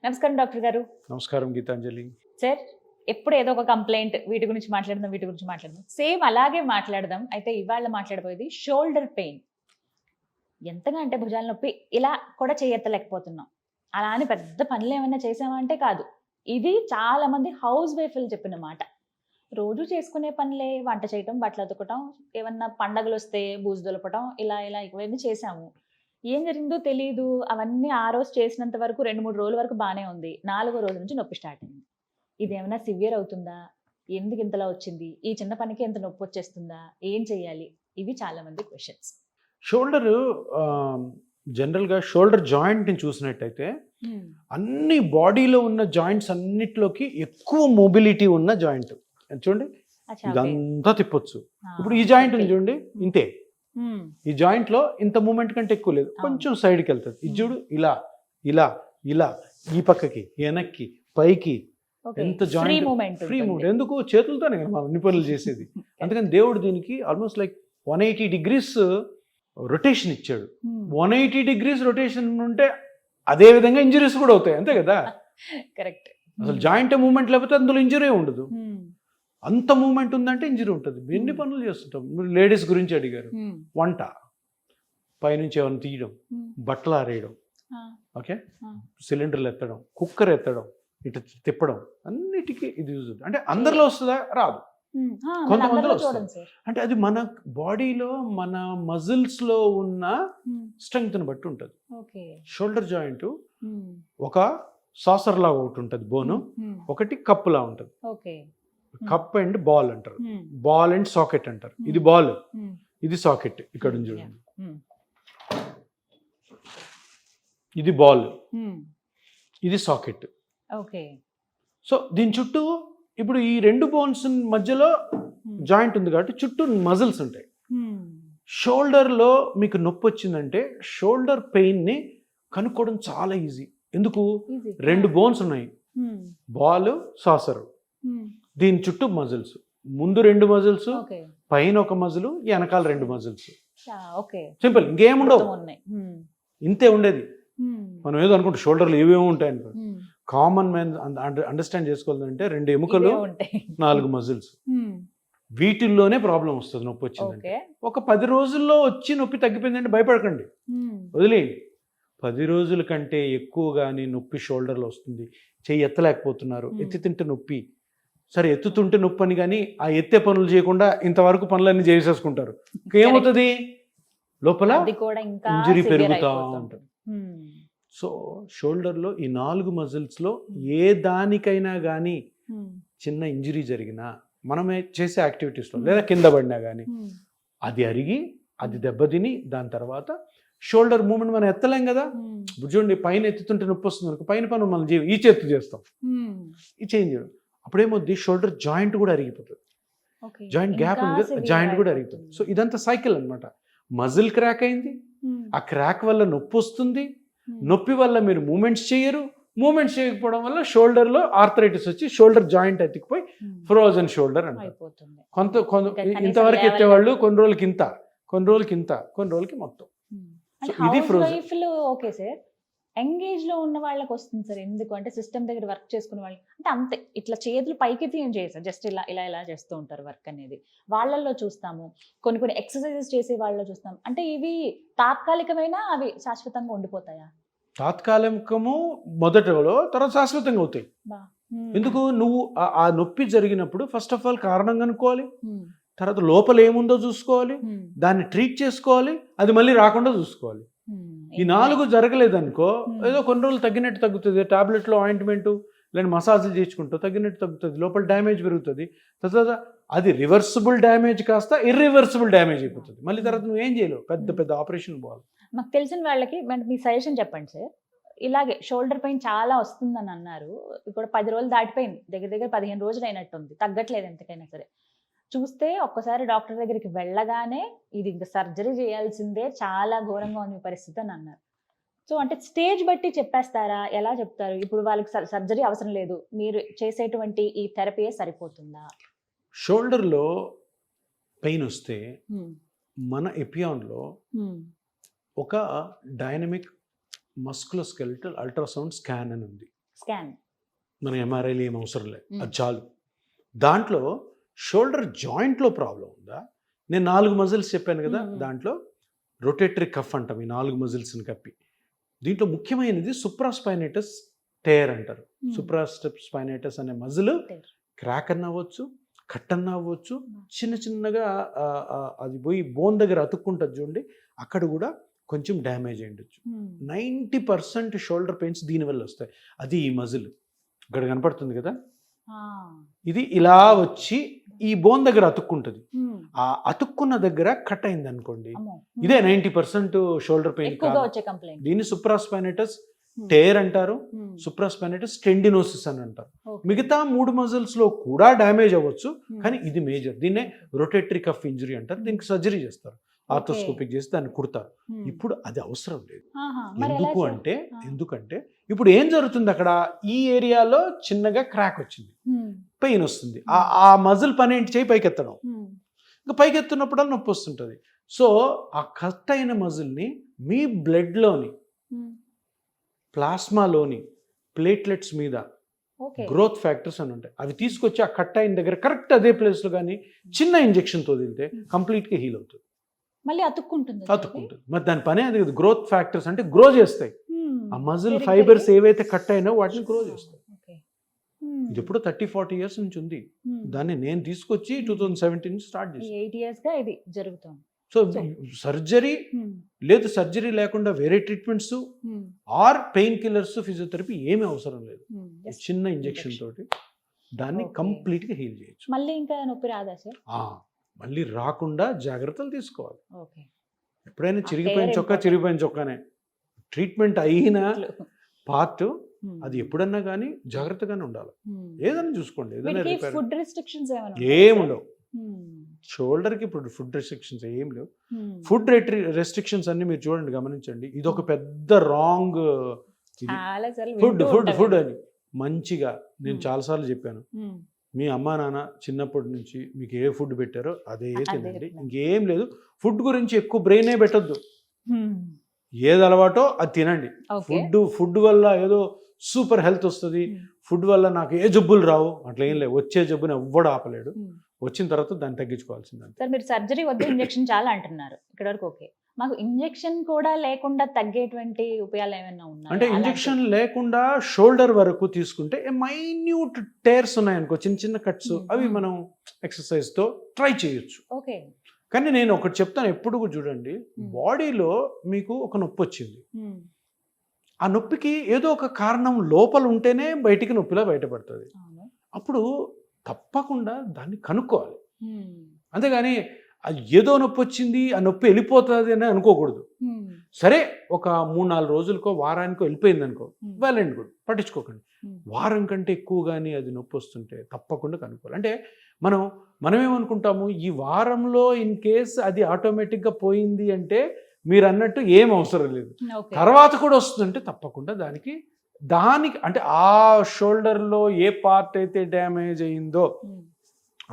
నమస్కారం డాక్టర్ గారు. నమస్కారం గీతాంజలి. సార్, ఎప్పుడు ఏదో ఒక కంప్లైంట్ వీటి గురించి మాట్లాడదాం. సేమ్ అలాగే మాట్లాడదాం. అయితే ఇవాళ మాట్లాడబోయేది షోల్డర్ పెయిన్. ఎంతగా అంటే భుజాల నొప్పి, ఇలా కూడా చేయెత్తలేకపోతున్నాం. అలా అని పెద్ద పనులు ఏమైనా చేసామా అంటే కాదు. ఇది చాలా మంది హౌస్ వైఫ్లు చెప్పిన మాట. రోజు చేసుకునే పనులే, వంట చేయటం, బట్టలు ఉతకటం, ఏమన్నా పండగలు వస్తే బూజు దులపటం, ఇలా ఇవన్నీ చేసాము. ఏం జరిగిందో తెలీదు. అవన్నీ ఆ రోజు చేసినంత వరకు 2-3 రోజుల వరకు బానే ఉంది. 4వ రోజు నుంచి నొప్పి స్టార్ట్ అయింది. ఇదేమైనా సివియర్ అవుతుందా? ఎందుకు ఇంతలా వచ్చింది? ఈ చిన్న పనికి ఎంత నొప్పి వచ్చేస్తుందా? ఏం చేయాలి? ఇవి చాలా మంది క్వశ్చన్స్. షోల్డర్ జనరల్గా షోల్డర్ జాయింట్ని చూసినట్టయితే అన్ని బాడీలో ఉన్న జాయింట్స్ అన్నిట్లోకి ఎక్కువ మొబిలిటీ ఉన్న జాయింట్. చూడండి, ఇదంతా తిప్పొచ్చు. ఇప్పుడు ఈ జాయింట్ ఉంది చూడండి, ఇంతే. ఈ జాయింట్ లో ఇంత మూమెంట్ కంటే ఎక్కువ లేదు, కొంచెం సైడ్కి వెళ్తుంది. ఇది చూడు, ఇలా ఇలా ఇలా, ఈ పక్కకి, వెనక్కి, పైకి, ఎంత జాయింట్ ఫ్రీ మూమెంట్. ఎందుకు? చేతులతోనే కదా మనం అన్ని పనులు చేసేది. అందుకని దేవుడు దీనికి ఆల్మోస్ట్ లైక్ 180 degrees రొటేషన్ ఇచ్చాడు. 180 degrees రొటేషన్ ఉంటే అదే విధంగా ఇంజరీస్ కూడా అవుతాయి, అంతే కదా. కరెక్ట్. అసలు జాయింట్ మూమెంట్ లేకపోతే అందులో ఇంజరీ ఉండదు. అంత మూమెంట్ ఉందంటే ఇంజరీ ఉంటుంది. ఎన్ని పనులు చేస్తుంటాం. లేడీస్ గురించి అడిగారు. వంట, పైనుంచి ఏమైనా తీయడం, బట్టలు ఆరేయడం, ఓకే, సిలిండర్లు ఎత్తడం, కుక్కర్ ఎత్తడం, ఇటు తిప్పడం, అన్నిటికీ ఇది యూజ్ అవుతుంది. అంటే అందరిలో వస్తుందా? రాదు, కొంతమందిలో వస్తుంది. అంటే అది మన బాడీలో, మన మజిల్స్ లో ఉన్న స్ట్రెంగ్త్ ని బట్టి ఉంటుంది. షోల్డర్ జాయింట్ ఒక సాసర్ లాగా ఒకటి ఉంటుంది బోను, ఒకటి కప్ లా ఉంటుంది. కప్ అండ్ బాల్ అంటారు, బాల్ అండ్ సాకెట్ అంటారు. ఇది బాల్, ఇది సాకెట్. ఇక్కడ చూడండి, ఇది బాల్, ఇది సాకెట్. సో దీని చుట్టూ ఇప్పుడు ఈ రెండు బోన్స్ మధ్యలో జాయింట్ ఉంది కాబట్టి చుట్టూ మజిల్స్ ఉంటాయి. షోల్డర్ లో మీకు నొప్పి వచ్చిందంటే షోల్డర్ పెయిన్ ని కనుక్కోవడం చాలా ఈజీ. ఎందుకు? 2 బోన్స్ ఉన్నాయి, బాల్, సాసర్. దీని చుట్టూ మజిల్స్, ముందు 2 మజిల్స్, పైన ఒక మజిల్, వెనకాల 2 మజిల్స్. సింపుల్, ఇంకేముండవు, ఇంతే ఉండేది. మనం ఏదో అనుకుంటే షోల్డర్లు ఏవేమో ఉంటాయి అనుకో. కామన్ మ్యాన్ అండర్స్టాండ్ చేసుకోవాలంటే 2 ఎముకలు, 4 మజిల్స్. వీటిల్లోనే ప్రాబ్లం వస్తుంది. నొప్పి వచ్చిందంటే ఒక 10 రోజుల్లో వచ్చి నొప్పి తగ్గిపోయిందంటే భయపడకండి, వదిలేయండి. 10 రోజుల కంటే ఎక్కువ కానీ నొప్పి షోల్డర్లో వస్తుంది. చెయ్యి ఎత్తలేకపోతున్నారు, ఎత్తి తింటే నొప్పి. సరే, ఎత్తుతుంటే నొప్పి అని కానీ ఆ ఎత్తే పనులు చేయకుండా ఇంతవరకు పనులన్నీ చేసేసుకుంటారు. ఏమవుతుంది? లోపల ఇంజరీ పెరుగుతూ ఉంటుంది. సో షోల్డర్లో ఈ 4 మజిల్స్లో ఏ దానికైనా కానీ చిన్న ఇంజరీ జరిగినా, మనమే చేసే యాక్టివిటీస్లో లేదా కింద పడినా కానీ అది అరిగి, అది దెబ్బతిని, దాని తర్వాత షోల్డర్ మూమెంట్ మనం ఎత్తలేం కదా. చూడండి, పైన ఎత్తుతుంటే నొప్పి వస్తుంది, పైన పని మనం ఈ చేత్తు చేస్తాం, ఈ చేంజ్ చేయడం. అప్పుడేమొద్ది, షోల్డర్ జాయింట్ కూడా అరిగిపోతుంది. జాయింట్ గ్యాప్ ఉంది, జాయింట్ కూడా అరిగిపోతుంది. సో ఇదంతా సైకిల్ అనమాట. మజిల్ క్రాక్ అయింది, ఆ క్రాక్ వల్ల నొప్పి వస్తుంది, నొప్పి వల్ల మీరు మూమెంట్స్ చేయరు, మూమెంట్స్ చేయకపోవడం వల్ల షోల్డర్ లో ఆర్థరైటిస్ వచ్చి షోల్డర్ జాయింట్ ఎత్తికిపోయి ఫ్రోజన్ షోల్డర్ అంటారు. ఇంతవరకు ఎత్తేవాళ్ళు కొన్ని రోజులకి ఇంత, కొన్ని రోజులకి ఇంత, కొన్ని రోజులకి మొత్తం. ఇది ఫ్రోజన్. ఓకే సార్, ఎంగేజ్ లో ఉన్న వాళ్ళకి వస్తుంది సార్. ఎందుకు అంటే సిస్టమ్ దగ్గర వర్క్ చేసుకునే వాళ్ళు అంటే అంతే, ఇట్లా చేతులు పైకెత్తి ఏం చేస్తారు, జస్ట్ ఇలా ఇలా ఇలా చేస్తూ ఉంటారు వర్క్ అనేది. వాళ్ళల్లో చూస్తాము, కొన్ని ఎక్సర్సైజెస్ చేసే వాళ్ళలో చూస్తాం. అంటే ఇవి తాత్కాలికమైన, అవి శాశ్వతంగా ఉండిపోతాయా? తాత్కాలికము మొదటలో, తర్వాత శాశ్వతంగా అవుతాయి. ఎందుకు? నువ్వు ఆ నొప్పి జరిగినప్పుడు ఫస్ట్ ఆఫ్ ఆల్ కారణం కనుక్కోవాలి, తర్వాత లోపల ఏముందో చూసుకోవాలి, దాన్ని ట్రీట్ చేసుకోవాలి, అది మళ్ళీ రాకుండా చూసుకోవాలి. ఈ 4 జరగలేదనుకో, ఏదో కొన్ని రోజులు తగ్గినట్టు తగ్గుతుంది, టాబ్లెట్లో ఆయింట్మెంటు లేని మసాజులు చేయించుకుంటూ తగ్గినట్టు తగ్గుతుంది, లోపల డ్యామేజ్ పెరుగుతుంది. తర్వాత అది రివర్సిబుల్ డ్యామేజ్ కాస్త ఇర్రివర్సిబుల్ డ్యామేజ్ అయిపోతుంది. మళ్ళీ తర్వాత నువ్వు ఏం చేయలేవు, పెద్ద ఆపరేషన్ పోవాలి. మాకు తెలిసిన వాళ్ళకి మీ సజెషన్ చెప్పండి సార్. ఇలాగే షోల్డర్ పెయిన్ చాలా వస్తుందని అన్నారు. ఇప్పుడు 10 రోజులు దాటిపోయింది, దగ్గర 15 రోజులు అయినట్టుంది, తగ్గట్లేదు ఎంతకైనా సరే. చూస్తే ఒక్కసారి డాక్టర్ దగ్గరికి వెళ్ళగానే ఇది ఇంకా సర్జరీ చేయాల్సిందే, చాలా ఘోరంగా ఉంది పరిస్థితి అని అన్నారు. సో అంటే స్టేజ్ బట్టి చెప్పేస్తారా? ఎలా చెప్తారు? ఇప్పుడు వాళ్ళకి సర్జరీ అవసరం లేదు, మీరు చేసేటువంటి ఈ థెరపీయే సరిపోతుందా? షోల్డర్లో పెయిన్ వస్తే మన ఎపియాన్లో ఒక డైనమిక్ మస్కులోస్కెలిటల్ అల్ట్రాసౌండ్ స్కాన్ అని ఉంది. స్కాన్. మన ఎంఆర్ఐలు ఏం అవసరం లేదు, అది చాలు. దాంట్లో షోల్డర్ జాయింట్లో ప్రాబ్లం ఉందా? నేను 4 మజిల్స్ చెప్పాను కదా, దాంట్లో రొటేటరీ కఫ్ అంటాం ఈ 4 మజిల్స్ని కప్పి. దీంట్లో ముఖ్యమైనది సుప్రాస్పైనేటస్ టేర్ అంటారు. సుప్రాస్పైనేటస్ అనే మజిల్ క్రాక్ అన్న అవ్వచ్చు, కట్ అన్న అవ్వచ్చు, చిన్న చిన్నగా అది పోయి బోన్ దగ్గర అతుక్కుంటుంది చూడండి, అక్కడ కూడా కొంచెం డ్యామేజ్ అయి ఉండొచ్చు. 90% షోల్డర్ పెయిన్స్ దీనివల్ల వస్తాయి. అది ఈ మజిల్ ఇక్కడ కనపడుతుంది కదా, ఇది ఇలా వచ్చి ఈ బోన్ దగ్గర అతుక్కుంటుంది. ఆ అతుక్కున్న దగ్గర కట్ అయింది అనుకోండి, ఇదే 90% షోల్డర్ పెయిన్. దీన్ని సుప్రాస్పైనేటస్ టేర్ అంటారు, సుప్రాస్పైనేటస్ టెండినోసిస్ అని అంటారు. మిగతా 3 మజిల్స్ లో కూడా డ్యామేజ్ అవ్వచ్చు, కానీ ఇది మేజర్. దీన్నే రొటేటరీ కఫ్ ఇంజరీ అంటారు. దీనికి సర్జరీ చేస్తారు, ఆర్థోస్కోపిక్ చేసి దాన్ని కుడతారు. ఇప్పుడు అది అవసరం లేదు. ఎందుకంటే ఇప్పుడు ఏం జరుగుతుంది, అక్కడ ఈ ఏరియాలో చిన్నగా క్రాక్ వచ్చింది, పెయిన్ వస్తుంది. ఆ మజిల్ పని ఏంటి, చేయి పైకెత్తడం. ఇంకా పైకెత్తున్నప్పుడల్లా నొప్పి వస్తుంటుంది. సో ఆ కట్ అయిన మజిల్ని మీ బ్లడ్లోని, ప్లాస్మాలోని ప్లేట్లెట్స్ మీద గ్రోత్ ఫ్యాక్టర్స్ అని ఉంటాయి, అవి తీసుకొచ్చి ఆ కట్ అయిన దగ్గర కరెక్ట్ అదే ప్లేస్లో కానీ చిన్న ఇంజెక్షన్తో వదిలితే కంప్లీట్గా హీల్ అవుతుంది, మళ్ళీ అతుక్కుంటుంది. మరి దాని పనే అది. గ్రోత్ ఫ్యాక్టర్స్ అంటే గ్రో చేస్తాయి. ఆ మజిల్ ఫైబర్స్ ఏవైతే కట్ అయినా వాటిని గ్రో చేస్తాయి. ఇది ఎప్పుడు 30-40 ఇయర్స్ నుంచి ఉంది. దాన్ని నేను తీసుకొచ్చి 2017 స్టార్ట్ చేశాను. 8 years గా ఇది జరుగుతుంది. సో సర్జరీ లేదు, సర్జరీ లేకుండా వేరే treatments are pain killers, physiotherapy ఏమీ అవసరం లేదు. చిన్న ఇంజెక్షన్ తోటి దాన్ని కంప్లీట్ గా హీల్ చేయొచ్చు. మళ్ళీ ఇంకా నొప్పి రాదా సార్? మళ్ళీ రాకుండా జాగ్రత్తలు తీసుకోవాలి. ఎప్పుడైనా చిరిగిపోయిన చొక్కానే ట్రీట్మెంట్ అయిన పార్ట్, అది ఎప్పుడన్నా కానీ జాగ్రత్తగానే ఉండాలి. ఏదైనా చూసుకోండి, ఏదైనా ఫుడ్ రెస్ట్రిక్షన్స్ ఏముండవు. షోల్డర్ కి ఇప్పుడు ఫుడ్ రెస్ట్రిక్షన్స్ ఏం లేవు. ఫుడ్ రెస్ట్రిక్షన్స్ అన్ని మీరు చూడండి, గమనించండి. ఇది ఒక పెద్ద రాంగ్. ఫుడ్ అని మంచిగా నేను చాలాసార్లు చెప్పాను, మీ అమ్మా నాన్న చిన్నప్పటి నుంచి మీకు ఏ ఫుడ్ పెట్టారో అదే తినండి, ఇంకేం లేదు. ఫుడ్ గురించి ఎక్కువ బ్రెయినే పెట్టద్దు, ఏది అలవాటో అది తినండి. ఫుడ్ వల్ల ఏదో సూపర్ హెల్త్ వస్తుంది, ఫుడ్ వల్ల నాకు ఏ జబ్బులు రావు, అట్లా ఏం లేదు. వచ్చే జబ్బుని ఎవ్వడు ఆపలేడు, వచ్చిన తర్వాత దాన్ని తగ్గించుకోవాల్సింది. సార్ మీరు సర్జరీ వద్దు, ఇంజెక్షన్ చాలా అంటున్నారు, ఇక్కడ వరకు ఓకే. మాకు ఇంజెక్షన్ కూడా లేకుండా తగ్గేటువంటి ఉపాయాలు ఏమైనా ఉన్నాయి అంటే? ఇంజెక్షన్ లేకుండా షోల్డర్ వరకు తీసుకుంటే మైన్యూట్ టేర్స్ ఉన్నాయనుకో, చిన్న చిన్న కట్స్, అవి మనం ఎక్సర్సైజ్ తో ట్రై చేయొచ్చు. ఓకే. కానీ నేను ఒకటి చెప్తాను, ఎప్పుడు చూడండి, బాడీలో మీకు ఒక నొప్పి వచ్చింది, ఆ నొప్పికి ఏదో ఒక కారణం లోపల ఉంటేనే బయటికి నొప్పిలా బయటపడుతుంది. అప్పుడు తప్పకుండా దాన్ని కనుక్కోవాలి. అంతేగాని అది ఏదో నొప్పి వచ్చింది, ఆ నొప్పి వెళ్ళిపోతుంది అని అనుకోకూడదు. సరే, ఒక 3-4 రోజులకో వారానికో వెళ్ళిపోయింది అనుకో, వెల్ అండ్ గుడ్, పట్టించుకోకండి. వారం కంటే ఎక్కువ కానీ అది నొప్పి వస్తుంటే తప్పకుండా కనుక్కోవాలి. అంటే మనమేమనుకుంటాము, ఈ వారంలో ఇన్ కేస్ అది ఆటోమేటిక్గా పోయింది అంటే మీరు అన్నట్టు ఏం అవసరం లేదు, తర్వాత కూడా వస్తుందంటే తప్పకుండా దానికి అంటే ఆ షోల్డర్లో ఏ పార్ట్ అయితే డ్యామేజ్ అయిందో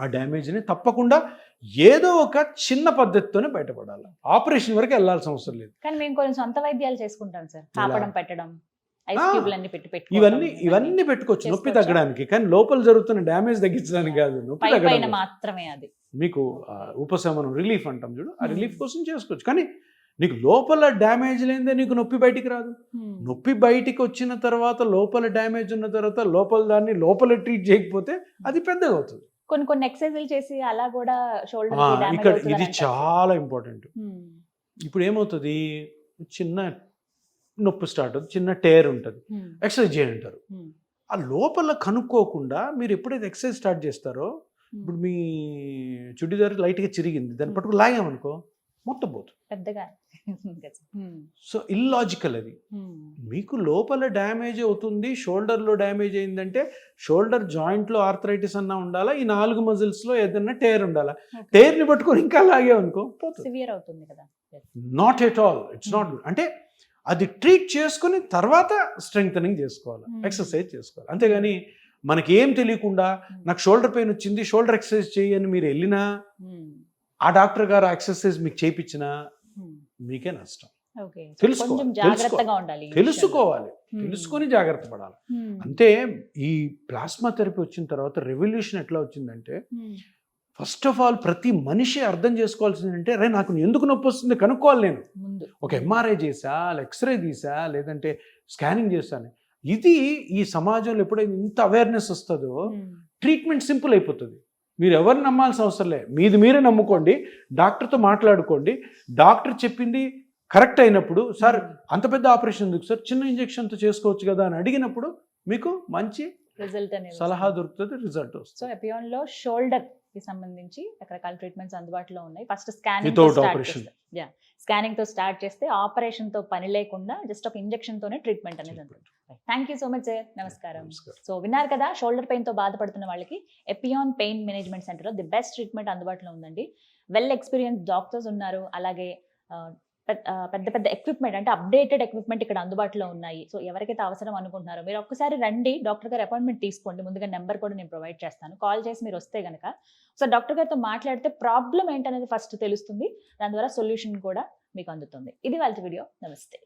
ఆ డ్యామేజ్ని తప్పకుండా ఏదో ఒక చిన్న పద్ధతితోనే బయటపడాలి. ఆపరేషన్ వరకు వెళ్ళాల్సిన అవసరం లేదు. కానీ మేము కొన్ని సొంత వైద్యాలు చేసుకుంటాం సార్, కాపడం పెట్టడం, ఇవన్నీ పెట్టుకోవచ్చు నొప్పి తగ్గడానికి. కానీ లోపల జరుగుతున్న డ్యామేజ్ తగ్గించడానికి కాదు, నొప్పి తగ్గడానికి మాత్రమే. అది మీకు ఉపశమనం, రిలీఫ్ అంటాం చూడు, ఆ రిలీఫ్ కోసం చేసుకోవచ్చు. కానీ నీకు లోపల డ్యామేజ్ లేదే నీకు నొప్పి బయటికి రాదు. నొప్పి బయటికి వచ్చిన తర్వాత, లోపల డ్యామేజ్ ఉన్న తర్వాత, లోపల దాన్ని లోపల ట్రీట్ చేయకపోతే అది పెద్దగా అవుతుంది. కొన్ని ఎక్సర్సైజులు చేసి అలా కూడా షోల్డర్ ఇక్కడ ఇది చాలా ఇంపార్టెంట్. ఇప్పుడు ఏమవుతుంది, చిన్న నొప్పి స్టార్ట్ అవుతుంది, చిన్న టేర్ ఉంటుంది, ఎక్సర్సైజ్ చేయంటారు. ఆ లోపల కనుక్కోకుండా మీరు ఎప్పుడైతే ఎక్సర్సైజ్ స్టార్ట్ చేస్తారో, ఇప్పుడు మీ చుడిదారు లైట్గా చిరిగింది, దాన్ని పట్టుకు లాగామనుకో మొత్తం పోతుంది పెద్దగా. సో ఇల్లాజికల్ అది. మీకు లోపల డ్యామేజ్ అవుతుంది, షోల్డర్లో డ్యామేజ్ అయిందంటే షోల్డర్ జాయింట్లో ఆర్థరైటిస్ అన్నా ఉండాలా, ఈ 4 మజిల్స్లో ఏదైనా టేర్ ఉండాలా. టేర్ని పట్టుకొని ఇంకా లాగామనుకో సివియర్ అవుతుంది కదా. Not at all, it's not good. అంటే అది ట్రీట్ చేసుకుని తర్వాత స్ట్రెంగ్తనింగ్ చేసుకోవాలి, ఎక్సర్సైజ్ చేసుకోవాలి. అంతేగాని మనకి ఏం తెలియకుండా నాకు షోల్డర్ పెయిన్ వచ్చింది, షోల్డర్ ఎక్సర్సైజ్ చేయని మీరు వెళ్ళినా, ఆ డాక్టర్ గారు ఎక్సర్సైజ్ మీకు చేయించినా మీకే నష్టం. ఓకే తెలుసుకోవాలి, కొంచెం జాగ్రత్తగా ఉండాలి ఈ తెలుసుకోవాలి, విషయంలో. తెలుసుకొని జాగ్రత్త పడాలి. అంటే ఈ ప్లాస్మా థెరపీ వచ్చిన తర్వాత రెవల్యూషన్ ఎట్లా వచ్చిందంటే, ఫస్ట్ ఆఫ్ ఆల్ ప్రతి మనిషి అర్థం చేసుకోవాల్సింది అంటే, అరే నాకు ఎందుకు నొప్పి వస్తుంది కనుక్కోవాలి. నేను ముందు ఒక ఎంఆర్ఐ చేసా, ఎక్స్రే తీసా, లేదంటే స్కానింగ్ చేశాను. ఇది ఈ సమాజంలో ఎప్పుడైతే ఇంత అవేర్నెస్ వస్తుందో ట్రీట్మెంట్ సింపుల్ అయిపోతుంది. మీరు ఎవరు నమ్మాల్సిన అవసరం లేదు, మీది మీరే నమ్ముకోండి, డాక్టర్తో మాట్లాడుకోండి. డాక్టర్ చెప్పింది కరెక్ట్ అయినప్పుడు, సార్ అంత పెద్ద ఆపరేషన్ ఎందుకు సార్, చిన్న ఇంజెక్షన్తో చేసుకోవచ్చు కదా అని అడిగినప్పుడు మీకు మంచి రిజల్ట్ అనేది సలహా దొరుకుతుంది, రిజల్ట్ వస్తుంది. సో ఎపియాన్ లో షోల్డర్ కి సంబంధించి రకరకాల ట్రీట్మెంట్స్ అందుబాటులో ఉన్నాయి. First scanning without operation. Scanning తో స్టార్ట్ చేస్తే ఆపరేషన్ తో పని లేకుండా జస్ట్ ఒక ఇంజెక్షన్ తోనే ట్రీట్మెంట్ అనేది ఉంటుంది. Thank you so much sir. నమస్కారం. సో విన్నారు కదా, షోల్డర్ పెయిన్ తో బాధపడుతున్న వాళ్ళకి ఎపియాన్ పెయిన్ మేనేజ్మెంట్ సెంటర్ లో ది బెస్ట్ ట్రీట్మెంట్ అందుబాటులో ఉందండి. వెల్ ఎక్స్పీరియన్స్ డాక్టర్స్ ఉన్నారు, అలాగే పెద్ద పెద్ద ఎక్విప్మెంట్ అంటే అప్డేటెడ్ ఎక్విప్మెంట్ ఇక్కడ అందుబాటులో ఉన్నాయి. సో ఎవరికైతే అవసరం అనుకుంటున్నారో మీరు ఒక్కసారి రండి, డాక్టర్ గారు అపాయింట్మెంట్ తీసుకోండి. ముందుగా నెంబర్ కూడా నేను ప్రొవైడ్ చేస్తాను, కాల్ చేసి మీరు వస్తే కనుక సో డాక్టర్ గారితో మాట్లాడితే ప్రాబ్లం ఏంటనేది ఫస్ట్ తెలుస్తుంది, దాని ద్వారా సొల్యూషన్ కూడా మీకు అందుతుంది. ఇది వాళ్ళ వీడియో. నమస్తే.